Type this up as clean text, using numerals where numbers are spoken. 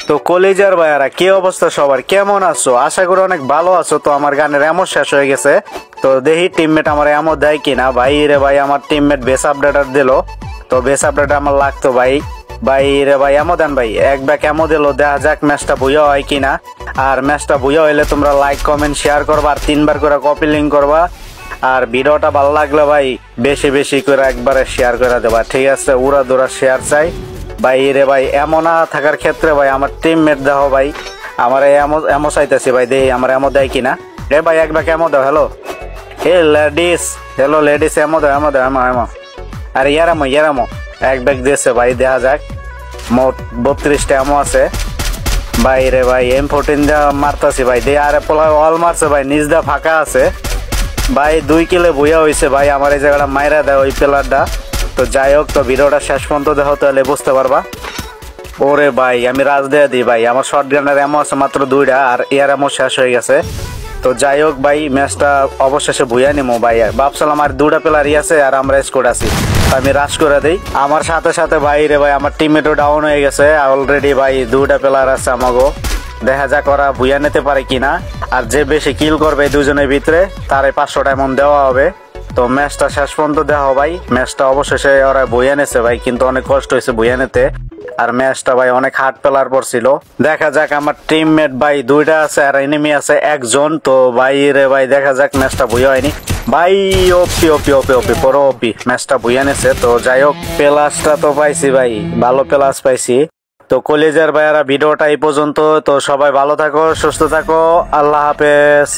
তো কলেজার ভাইয়ারা কি অবস্থা সবার, কেমন আছো? আশা করি অনেক ভালো আছো। তো আমার গানের এমন শেষ হয়ে গেছে, তো দেখি টিমমেট আমার এমন দেয় কিনা। ভাই রে ভাই, আমার টিমমেট বেস আপডেটার দিল, তো বেস আপডেট আমার লাগতো ভাই। ভাই রে ভাই এমন দেন ভাই, এক ব্যাক এমন দিল, দেখা যাক ম্যাচটা বুঝা হয় কিনা। আর ম্যাচটা বুঝা হইলে তোমরা লাইক কমেন্ট শেয়ার করবা, আর 3বার করে কপি লিঙ্ক করবা। আর ভিডিওটা ভালো লাগলে ভাই বেশি বেশি করে একবারে শেয়ার করে দেবা, ঠিক আছে? উড়া দুরা শেয়ার চাই ভাই রে ভাই। এমন থাকার ক্ষেত্রে ভাই আমার টিমমেট দেখো ভাই, আমার এমন চাইতেছি ভাই, দেখি আমার এমন দেয় কিনা। রে ভাই এক ব্যাক এমন দাও। হ্যালো এ লেডিস, হ্যালো লেডিস, এমন দাও এমন দাও এমন। আর ইয়ারামো এক ব্যাক দিয়েছে ভাই, দেখা যাক। মোট 32টা এমন আছে ভাই রে ভাই। M14 দিয়ে মারতাছি ভাই, দিয়ে আরে পোলা অল মারছে ভাই, নিজ দা ফাঁকা আছে ভাই। 2 কিলে বইয়া হয়েছে ভাই, আমার এই জায়গাটা মাইরা দেয় ওই প্লেয়ারটা। তো যাই হোক, তো ভিডিওটা শেষ পর্যন্ত দেখো, তাহলে বুঝতে পারবা। ওরে ভাই আমি রাজ দেয়া দিই ভাই, আমার শর্ট গানের এমন আছে মাত্র 2টা, আর এর এমন শেষ হয়ে গেছে। তো যাই হোক ভাই, ম্যাচটা অবশেষে বুঝা নিমো ভাই। ভাবছিলাম আমার 2টা প্লেয়ারই আছে আর আমরা স্কোর আছি, আমি রাশ করে দিই। আমার সাথে সাথে ভাই রে ভাই আমার টিমমেটও ডাউন হয়ে গেছে অলরেডি ভাই। 2টা প্লেয়ার আছে আমাগো, দেখা যাক ওরা বুঝা নিতে পারে কিনা। আর যে বেশি কিল করবে দুজনের ভিতরে তারে 500 ডায়মন্ড দেওয়া হবে। তো ম্যাচটা শেষ পর্যন্ত দেখা ভাই। ম্যাচটা অবশেষে ওরা বইয়া নেছে ভাই, কিন্তু অনেক কষ্ট হয়েছে বইয়া নিতে। আর ম্যাচটা ভাই অনেক হার্ড প্লেয়ার পড়ছিল। দেখা যাক, আমার টিমমেট ভাই 2টা আছে আর এনিমি আছে 1জন। তো ভাই রে ভাই দেখা যাক, ম্যাচটা বইয়া হয়নি ভাই। ওপি ওপি ওপি ওপি পরে ওপি ম্যাচটা বইয়া নেছে। তো যাই হোক, প্লাসটা তো পাইছি ভাই, ভালো প্লাস পাইছি। তো কলেজের ভাইয়ারা ভিডিওটা এই পর্যন্ত। তো সবাই ভালো থাকো, সুস্থ থাকো, আল্লাহ হাফেজ।